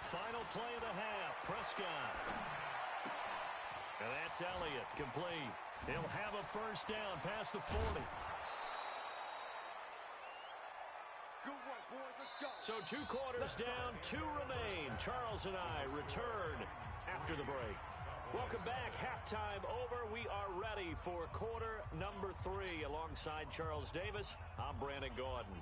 final play of the half. Prescott. And that's Elliott, complete. He'll have a first down past the 40. Good work, boys. Let's go. So 2 quarters down, 2 remain. Charles and I return after the break. Welcome back. Halftime over. We are ready for quarter number 3. Alongside Charles Davis, I'm Brandon Gaudin.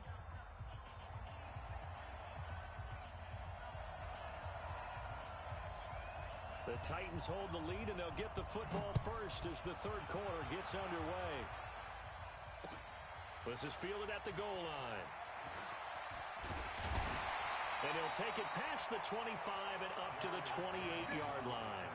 The Titans hold the lead, and they'll get the football first as the third quarter gets underway. This is fielded at the goal line. And he'll take it past the 25 and up to the 28-yard line.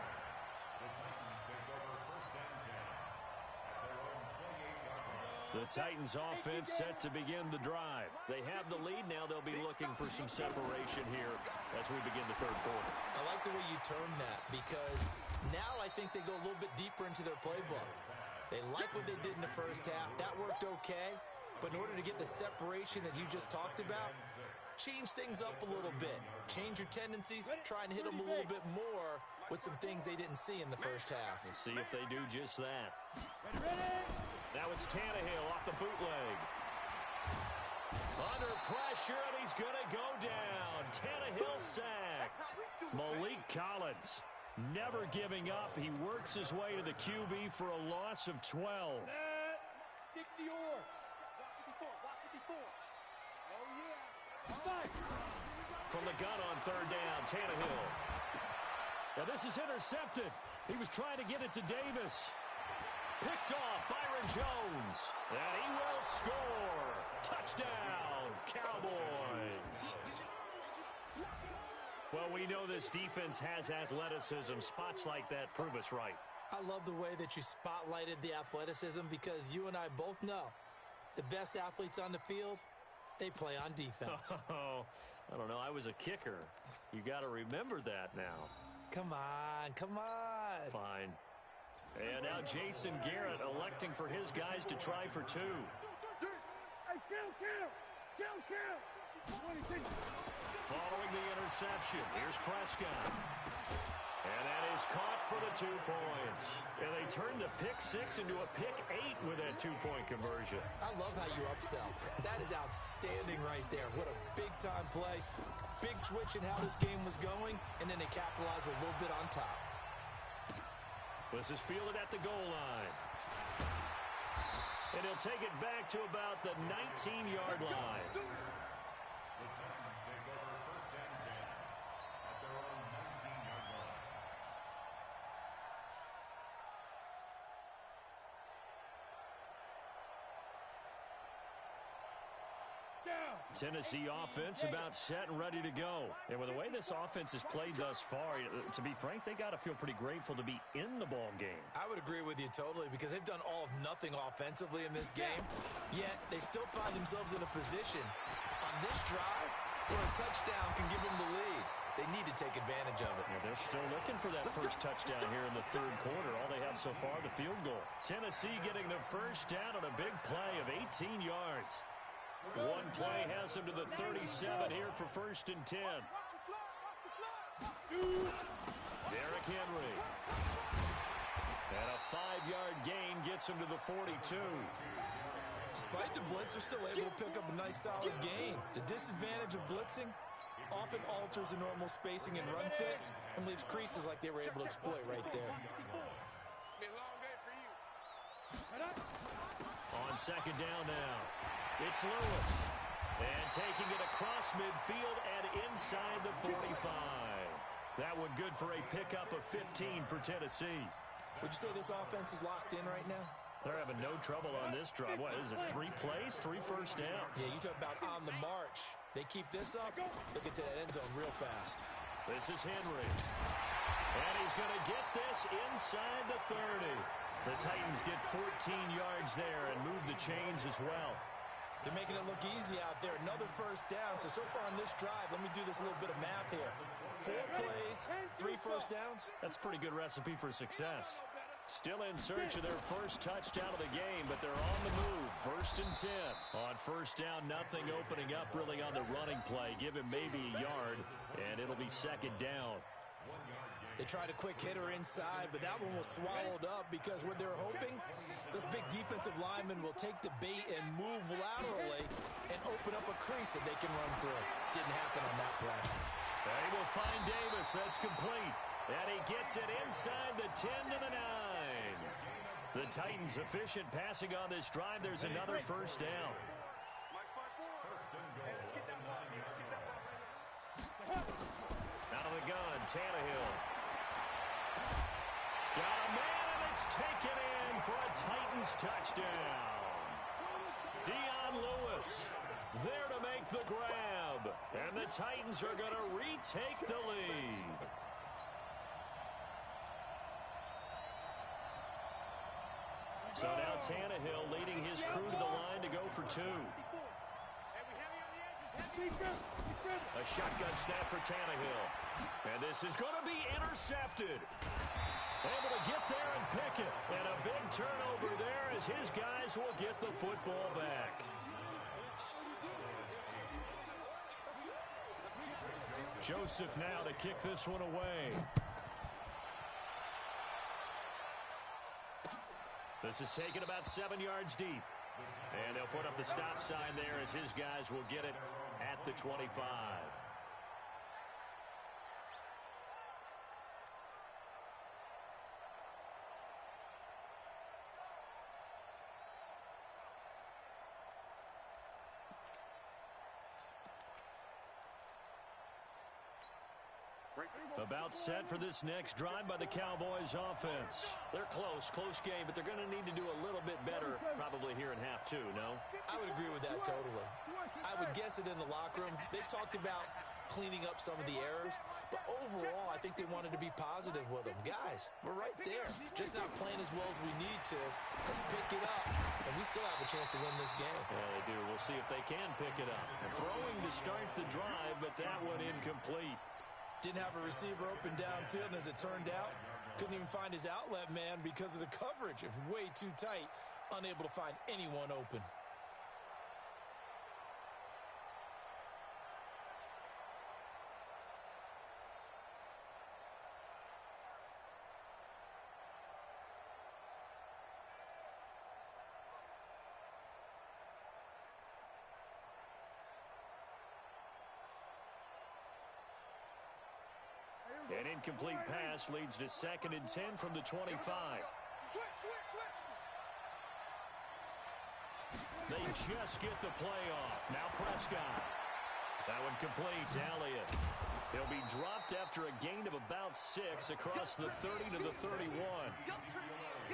The Titans offense set to begin the drive. They have the lead. Now they'll be looking for some separation here as we begin the third quarter. I like the way you termed that because now I think they go a little bit deeper into their playbook. They like what they did in the first half. That worked okay. But in order to get the separation that you just talked about, change things up a little bit. Change your tendencies. Try and hit them a little bit more with some things they didn't see in the first half. We'll see if they do just that. Now it's Tannehill off the bootleg. Under pressure, and he's going to go down. Tannehill sacked. Malik Collins never giving up. He works his way to the QB for a loss of 12. 60 or. Block 54. Oh, yeah. From the gun on third down, Tannehill. Now this is intercepted. He was trying to get it to Davis. Picked off, Byron Jones. And he will score. Touchdown, Cowboys. Well, we know this defense has athleticism. Spots like that prove us right. I love the way that you spotlighted the athleticism because you and I both know the best athletes on the field, they play on defense. Oh, I don't know. I was a kicker. You got to remember that now. Come on, come on. Fine. And now Jason Garrett electing for his guys to try for 2. Hey, kill. Following the interception, here's Prescott. And that is caught for the 2 points. And they turned the pick 6 into a pick 8 with that 2-point conversion. I love how you upsell. That is outstanding right there. What a big-time play. Big switch in how this game was going, and then they capitalized a little bit on top. This is fielded at the goal line. And he'll take it back to about the 19-yard line. Tennessee offense about set and ready to go. And with the way this offense has played thus far, to be frank, they got to feel pretty grateful to be in the ball game. I would agree with you totally because they've done all of nothing offensively in this game, yet they still find themselves in a position on this drive where a touchdown can give them the lead. They need to take advantage of it. Yeah, they're still looking for that first touchdown here in the third quarter. All they have so far, the field goal. Tennessee getting the first down on a big play of 18 yards. One play has him to the 37 here for 1st and 10. Derrick Henry. And a 5-yard gain gets him to the 42. Despite the blitz, they're still able to pick up a nice solid gain. The disadvantage of blitzing often alters the normal spacing and run fits and leaves creases like they were able to exploit right there. On second down now, it's Lewis. And taking it across midfield and inside the 45. That one good for a pickup of 15 for Tennessee. Would you say this offense is locked in right now? They're having no trouble on this drive. What is it, 3 plays, 3 first downs? Yeah, you talk about on the march. They keep this up, they'll get to that end zone real fast. This is Henry. And he's going to get this inside the 30. The Titans get 14 yards there and move the chains as well. They're making it look easy out there. Another first down. So far on this drive, let me do this little bit of math here. 4 plays, 3 first downs. That's a pretty good recipe for success. Still in search of their first touchdown of the game, but they're on the move. First and 10. On first down, nothing opening up really on the running play. Give him maybe a yard, and it'll be second down. They tried a quick hitter inside, but that one was swallowed up because what they're hoping, those big defensive linemen will take the bait and move laterally and open up a crease that they can run through. Didn't happen on that play. They will find Davis. That's complete. And he gets it inside the 10 to the 9. The Titans efficient passing on this drive. There's another first down. Out of the gun, Tannehill. Got a man, and it's taken in for a Titans touchdown. Dion Lewis there to make the grab. And the Titans are going to retake the lead. So now Tannehill leading his crew to the line to go for two. A shotgun snap for Tannehill. And this is going to be intercepted. Able to get there and pick it. And a big turnover there as his guys will get the football back. Joseph now to kick this one away. This is taken about 7 yards deep. And they'll put up the stop sign there as his guys will get it at the 25. About set for this next drive by the Cowboys offense. They're close game, but they're going to need to do a little bit better probably here in half two, no? I would agree with that totally. I would guess it in the locker room. They talked about cleaning up some of the errors, but overall, I think they wanted to be positive with them. Guys, we're right there. Just not playing as well as we need to. Let's pick it up, and we still have a chance to win this game. Yeah, they do. We'll see if they can pick it up. Throwing to start the drive, but that one incomplete. Didn't have a receiver open downfield, and as it turned out, couldn't even find his outlet man because of the coverage. It was way too tight, unable to find anyone open. An incomplete pass leads to 2nd and 10 from the 25. They just get the play off. Now Prescott. That one complete to Elliott. He'll be dropped after a gain of about 6 across the 30 to the 31.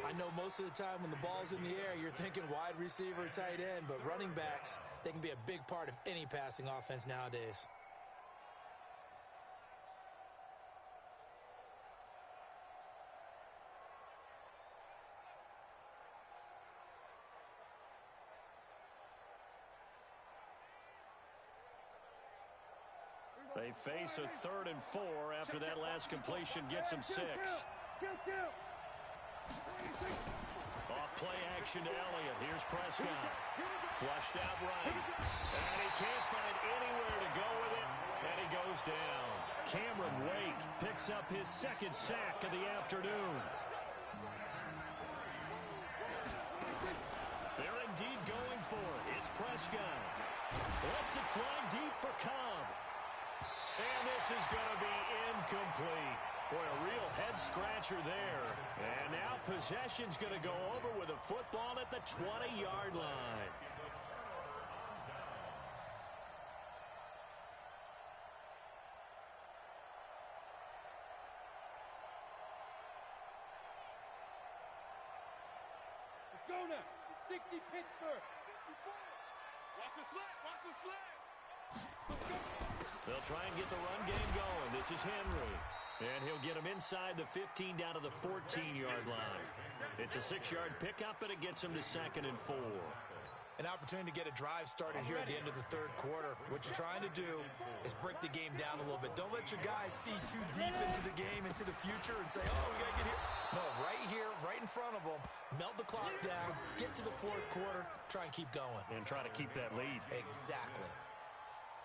I know most of the time when the ball's in the air, you're thinking wide receiver, tight end, but running backs, they can be a big part of any passing offense nowadays. They face a 3rd and 4 after that last completion gets them 6. Off play action to Elliott. Here's Prescott. Flushed out right. And he can't find anywhere to go with it. And he goes down. Cameron Wake picks up his 2nd sack of the afternoon. They're indeed going for it. It's Prescott. Lets it fly deep for Cobb. And this is going to be incomplete. Boy, a real head-scratcher there. And now possession's going to go over with a football at the 20-yard line. Let's go now. 60 Pittsburgh. 54. Watch the slap. Watch the slap. They'll try and get the run game going. This is Henry. And he'll get him inside the 15 down to the 14-yard line. It's a 6-yard pickup, and it gets him to 2nd and 4. An opportunity to get a drive started here at the end of the third quarter. What you're trying to do is break the game down a little bit. Don't let your guys see too deep into the game, into the future, and say, oh, we got to get here. No, right here, right in front of them, melt the clock down, get to the fourth quarter, try and keep going. And try to keep that lead. Exactly.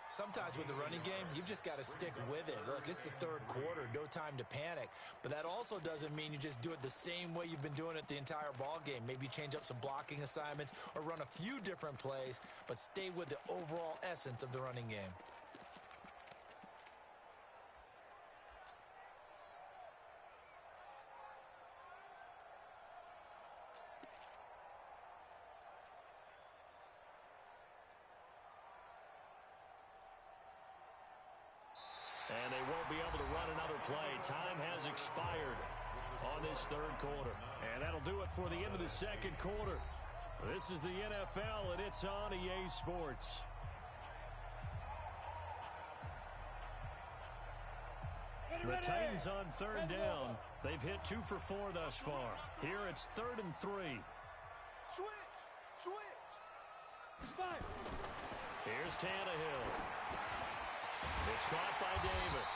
Sometimes with the running game, you've just got to stick with it. Look, it's the third quarter, no time to panic. But that also doesn't mean you just do it the same way you've been doing it the entire ball game. Maybe change up some blocking assignments or run a few different plays, but stay with the overall essence of the running game. And they won't be able to run another play. Time has expired on this third quarter. And that'll do it for the end of the second quarter. This is the NFL, and it's on EA Sports. The Titans on third down. They've hit 2 for 4 thus far. Here it's 3rd and 3. Switch. Here's Tannehill. It's caught by Davis.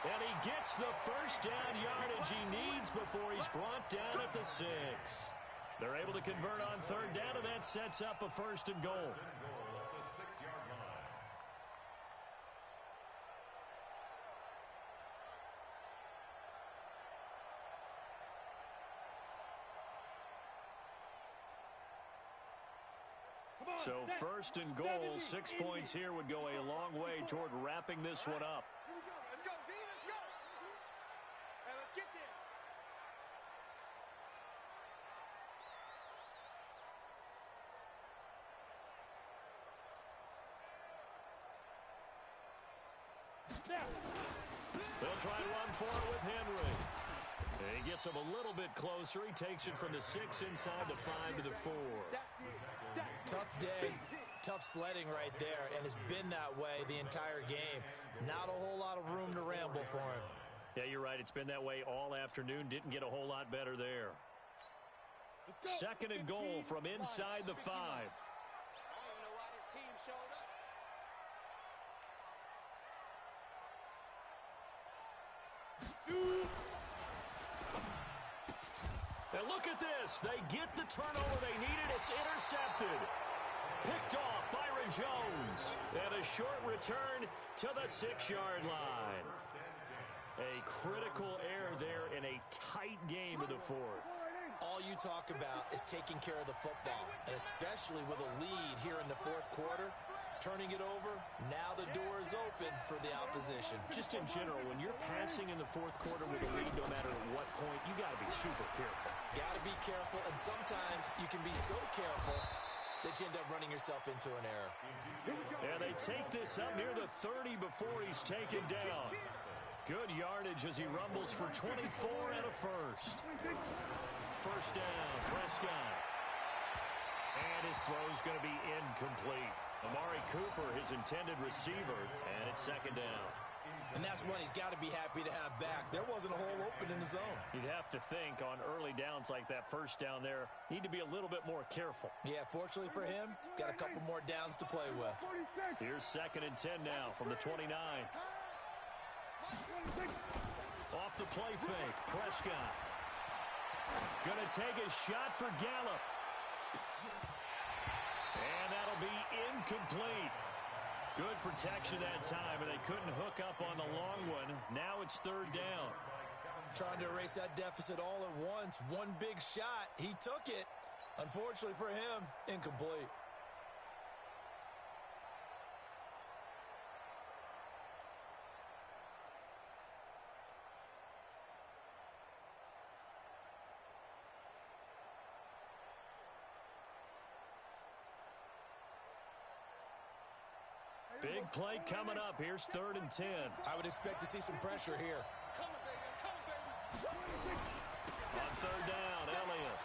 And he gets the first down yardage he needs before he's brought down at the 6. They're able to convert on third down, and that sets up a 1st and goal. So 1st and goal, 6 points here would go a long way toward wrapping this one up. Here we go. Let's go, D. Let's go. Hey, let's get there. They'll try to run for it with Henry. He gets him a little bit closer. He takes it from the 6 inside the 5 to the 4. Tough day, tough sledding right there, and it's been that way the entire game. Not a whole lot of room to ramble for him. Yeah, you're right. It's been that way all afternoon. Didn't get a whole lot better there. 2nd and goal from inside the 5. I don't even know why this team showed up. And look at this. They get the turnover they needed. It's intercepted. Picked off Byron Jones. And a short return to the 6-yard line. A critical error there in a tight game of the 4th. All you talk about is taking care of the football, and especially with a lead here in the 4th quarter, turning it over, now the door is open for the opposition. Just in general, when you're passing in the 4th quarter with a lead, no matter at what point, you got to be super careful. Got to be careful, and sometimes you can be so careful that you end up running yourself into an error. And they take this up near the 30 before he's taken down. Good yardage as he rumbles for 24 and a 1st. 1st down, Prescott. And his throw's going to be incomplete. Amari Cooper, his intended receiver, and it's 2nd down. And that's one he's got to be happy to have back. There wasn't a hole open in the zone. You'd have to think on early downs like that 1st down there, need to be a little bit more careful. Yeah, fortunately for him, got a couple more downs to play with. Here's 2nd and 10 now from the 29. Off the play fake, Prescott. Gonna take a shot for Gallup. And that'll be incomplete. Good protection that time, and they couldn't hook up on the long one. Now it's 3rd down. Trying to erase that deficit all at once. One big shot. He took it. Unfortunately for him, incomplete. Big play coming up. Here's 3rd and 10. I would expect to see some pressure here. On 3rd down, Elliott.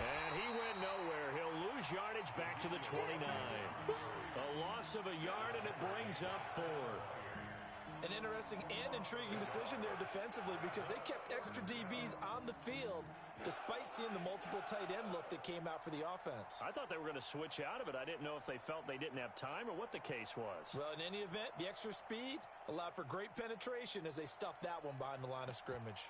And he went nowhere. He'll lose yardage back to the 29. A loss of a yard, and it brings up 4th. An interesting and intriguing decision there defensively because they kept extra DBs on the field despite seeing the multiple tight end look that came out for the offense. I thought they were going to switch out of it. I didn't know if they felt they didn't have time or what the case was. Well, in any event, the extra speed allowed for great penetration as they stuffed that one behind the line of scrimmage.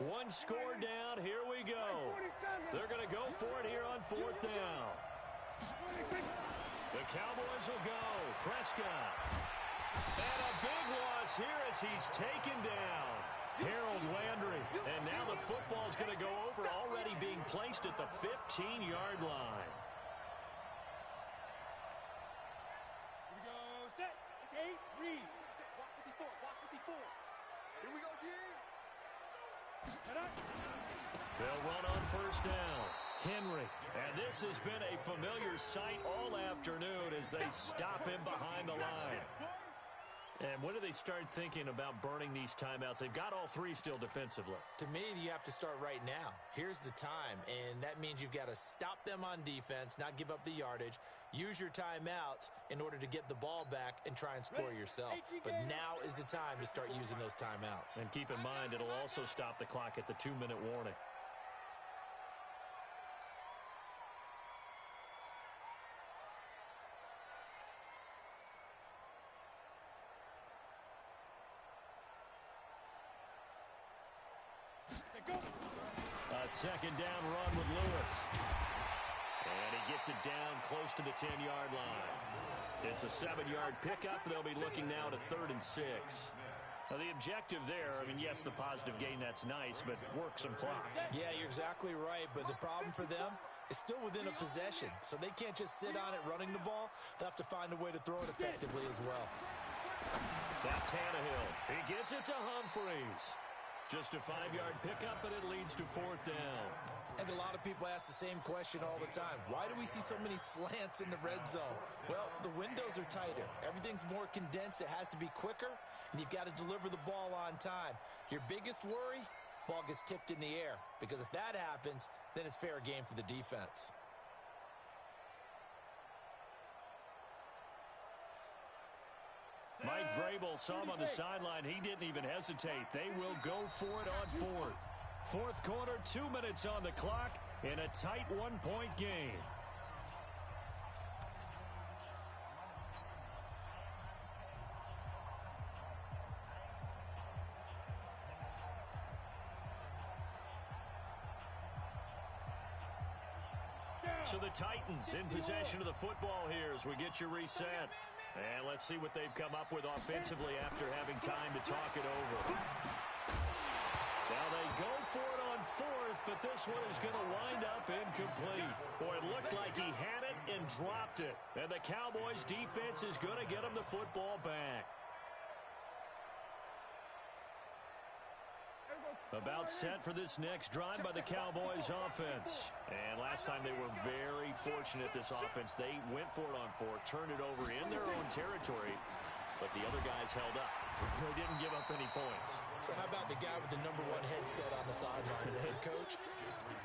One score down. Here we go. They're going to go for it here on 4th down. The Cowboys will go. Prescott. And a big loss here as he's taken down. Harold Landry. And now the football's going to go over, already being placed at the 15-yard line. Here we go. Set. 8. Read. Walk 54. Walk 54. Here we go, They'll run on 1st down. Henry. And this has been a familiar sight all afternoon as they stop him behind the line. And when do they start thinking about burning these timeouts? They've got all 3 still defensively. To me, you have to start right now. Here's the time, and that means you've got to stop them on defense, not give up the yardage, use your timeouts in order to get the ball back and try and score yourself. But now is the time to start using those timeouts. And keep in mind, it'll also stop the clock at the 2-minute warning. A 2nd down run with Lewis. And he gets it down close to the 10-yard line. It's a 7-yard pickup. They'll be looking now to 3rd and 6. Now, the objective there, I mean, yes, the positive gain, that's nice, but work some clock. Yeah, you're exactly right, but the problem for them is still within a possession, so they can't just sit on it running the ball. They'll have to find a way to throw it effectively as well. Now Tannehill, he gets it to Humphreys. Just a 5-yard pickup, but it leads to 4th down. And a lot of people ask the same question all the time. Why do we see so many slants in the red zone? Well, the windows are tighter. Everything's more condensed. It has to be quicker, and you've got to deliver the ball on time. Your biggest worry, ball gets tipped in the air, because if that happens, then it's fair game for the defense. Mike Vrabel saw him on the sideline. He didn't even hesitate. They will go for it on 4th. 4th quarter, 2 minutes on the clock in a tight 1-point game. So the Titans in possession of the football here as we get you reset. And let's see what they've come up with offensively after having time to talk it over. Now they go for it on 4th, but this one is going to wind up incomplete. Boy, it looked like he had it and dropped it. And the Cowboys defense is going to get him the football back. About set for this next drive by the Cowboys offense. And last time they were very fortunate, this offense. They went for it on 4th, turned it over in their own territory, but the other guys held up. They didn't give up any points. So how about the guy with the #1 headset on the sidelines, the head coach?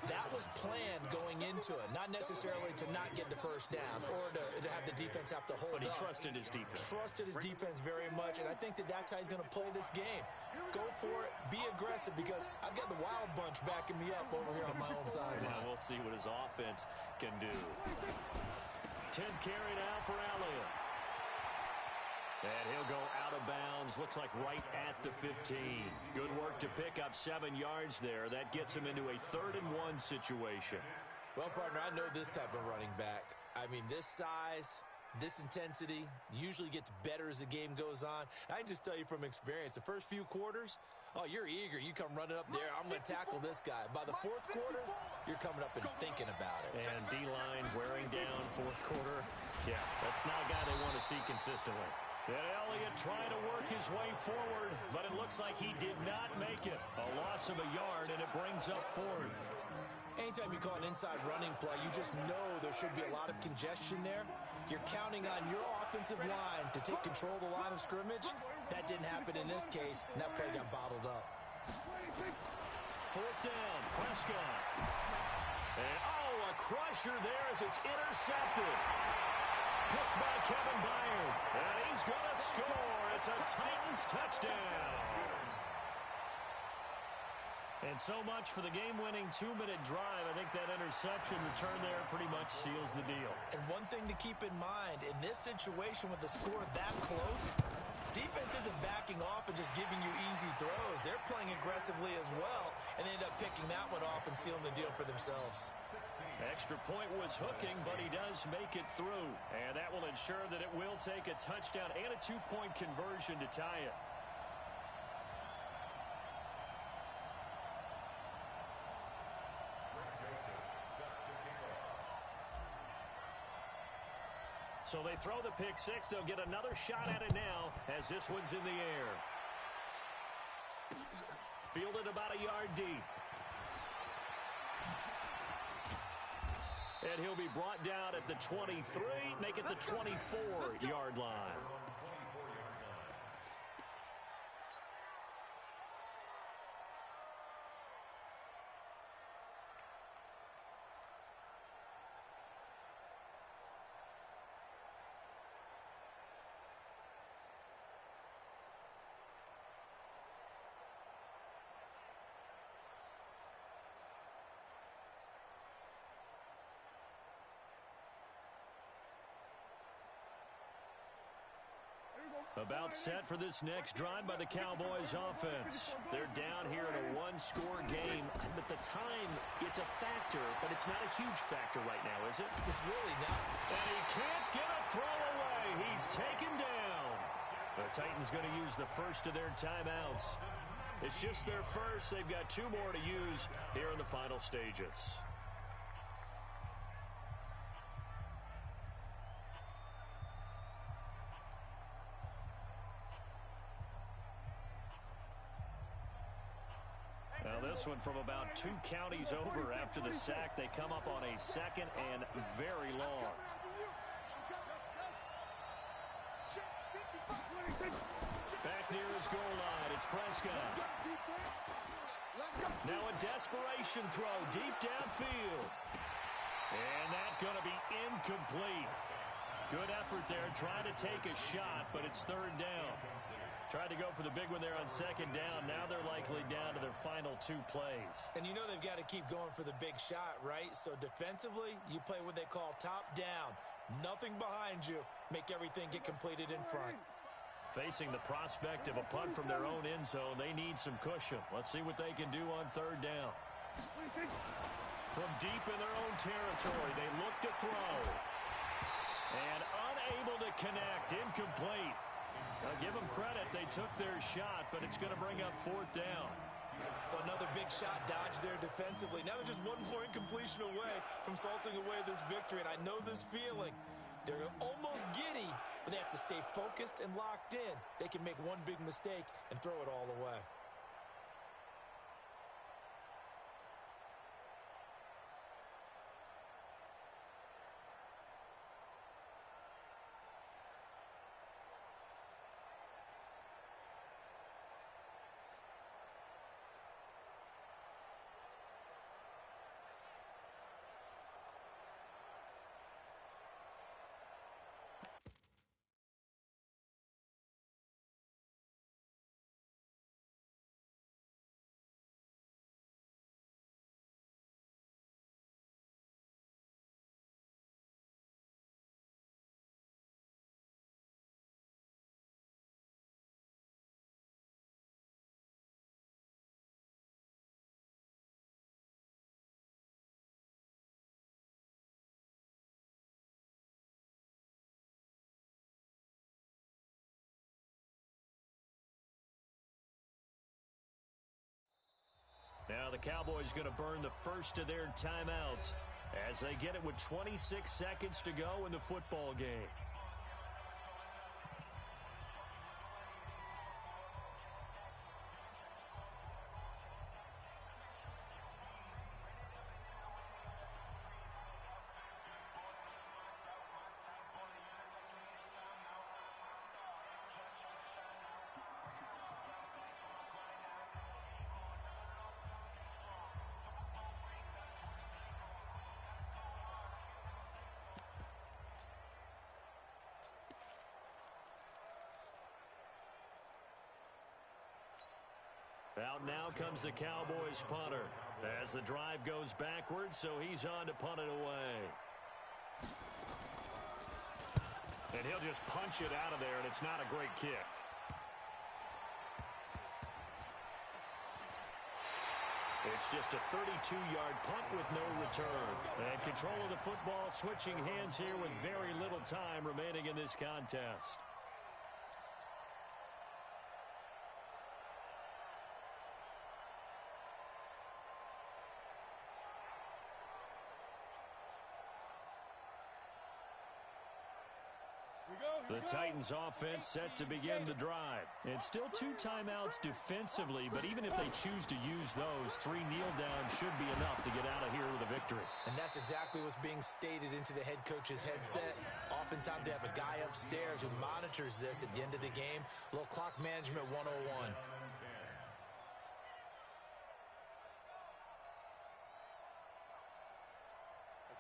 That was planned going into it, not necessarily to not get the first down or to have the defense have to hold up. But he trusted his defense. Trusted his defense very much, and I think that that's how he's going to play this game. Go for it, be aggressive, because I've got the wild bunch backing me up over here on my own sideline. Yeah, we'll see what his offense can do. 10th carry now for Elliott. And he'll go out of bounds, looks like right at the 15. Good work to pick up 7 yards there. That gets him into a 3rd and 1 situation. Well, partner, I know this type of running back. I mean, this size, this intensity usually gets better as the game goes on. I can just tell you from experience, the first few quarters, oh, you're eager. You come running up there. I'm going to tackle this guy. By the 4th quarter, you're coming up and thinking about it. And D-line wearing down 4th quarter. Yeah, that's not a guy they want to see consistently. And Elliott trying to work his way forward, but it looks like he did not make it. A loss of a yard, and it brings up 4th. Anytime you call an inside running play, you just know there should be a lot of congestion there. You're counting on your offensive line to take control of the line of scrimmage. That didn't happen in this case, and that play got bottled up. 4th down, Prescott. And, oh, a crusher there as it's intercepted. picked by Kevin Byard. And he's going to score. It's a Titans touchdown. And so much for the game-winning 2-minute drive. I think that interception return there pretty much seals the deal. And one thing to keep in mind, in this situation with the score that close, defense isn't backing off and just giving you easy throws. They're playing aggressively as well, and they end up picking that one off and sealing the deal for themselves. Extra point was hooking, but he does make it through. And that will ensure that it will take a touchdown and a 2-point conversion to tie it. So they throw the pick six. They'll get another shot at it now as this one's in the air. Fielded about a yard deep. And he'll be brought down at the 23, make it the 24-yard line. About set for this next drive by the Cowboys offense. They're down here in a one-score game, but the time, it's a factor, but it's not a huge factor right now, is it? It's really not. And he can't get a throw away. He's taken down. The Titans going to use the first of their timeouts. It's just their first. They've got 2 more to use here in the final stages. Now this one from about 2 counties over after the sack. They come up on a 2nd and very long. Back near his goal line, it's Prescott. Now a desperation throw deep downfield. And that's going to be incomplete. Good effort there, trying to take a shot, but it's 3rd down. Tried to go for the big one there on 2nd down. Now they're likely down to their final 2 plays. And you know they've got to keep going for the big shot, right? So defensively, you play what they call top down. Nothing behind you. Make everything get completed in front. Facing the prospect of a punt from their own end zone, they need some cushion. Let's see what they can do on 3rd down. From deep in their own territory, they look to throw. And unable to connect. Incomplete. I'll give them credit. They took their shot, but it's going to bring up 4th down. So another big shot dodged there defensively. Now they're just one more incompletion away from salting away this victory. And I know this feeling. They're almost giddy, but they have to stay focused and locked in. They can make one big mistake and throw it all away. Now the Cowboys going to burn the first of their timeouts as they get it with 26 seconds to go in the football game. Out now comes the Cowboys punter as the drive goes backwards, so he's on to punt it away. And he'll just punch it out of there, and it's not a great kick. It's just a 32-yard punt with no return. And control of the football switching hands here with very little time remaining in this contest. The Titans offense set to begin the drive. It's still 2 timeouts defensively, but even if they choose to use those, 3 kneel downs should be enough to get out of here with a victory. And that's exactly what's being stated into the head coach's headset. Oftentimes they have a guy upstairs who monitors this at the end of the game. A little clock management 101.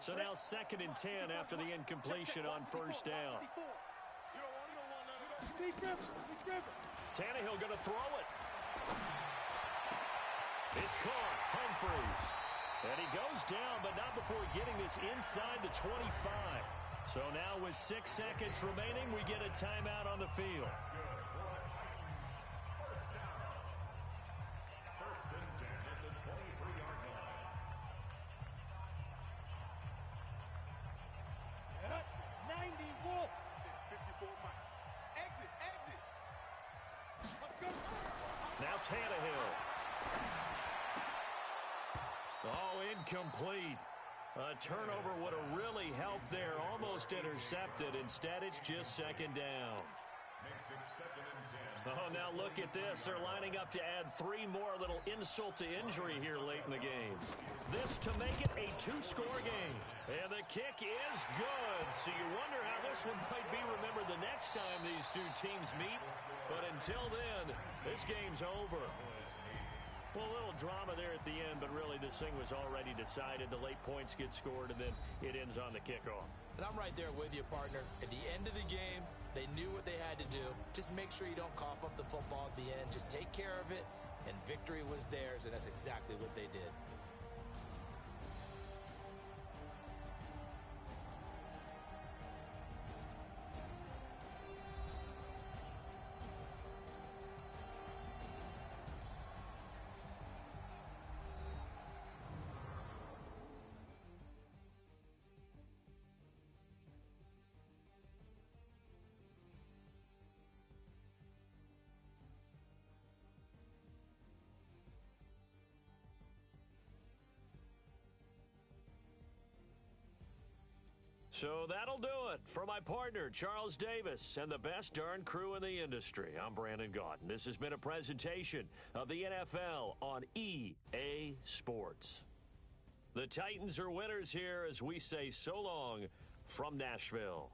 So now 2nd and 10 after the incompletion on first down. Tannehill going to throw it. It's caught. Humphries. And he goes down, but not before getting this inside the 25. So now with 6 seconds remaining, we get a timeout on the field. Now Tannehill. Oh, incomplete. A turnover would have really helped there. Almost intercepted. Instead, it's just 2nd down. Oh, now look at this. They're lining up to add 3 more. A little insult to injury here late in the game. This to make it a 2-score game. And the kick is good. So you wonder how this one might be remembered the next time these 2 teams meet. But until then, this game's over. Well, a little drama there at the end, but really this thing was already decided. The late points get scored, and then it ends on the kickoff. And I'm right there with you, partner. At the end of the game, they knew what they had to do. Just make sure you don't cough up the football at the end. Just take care of it, and victory was theirs, and that's exactly what they did. So that'll do it for my partner, Charles Davis, and the best darn crew in the industry. I'm Brandon Gaudin. This has been a presentation of the NFL on EA Sports. The Titans are winners here as we say so long from Nashville.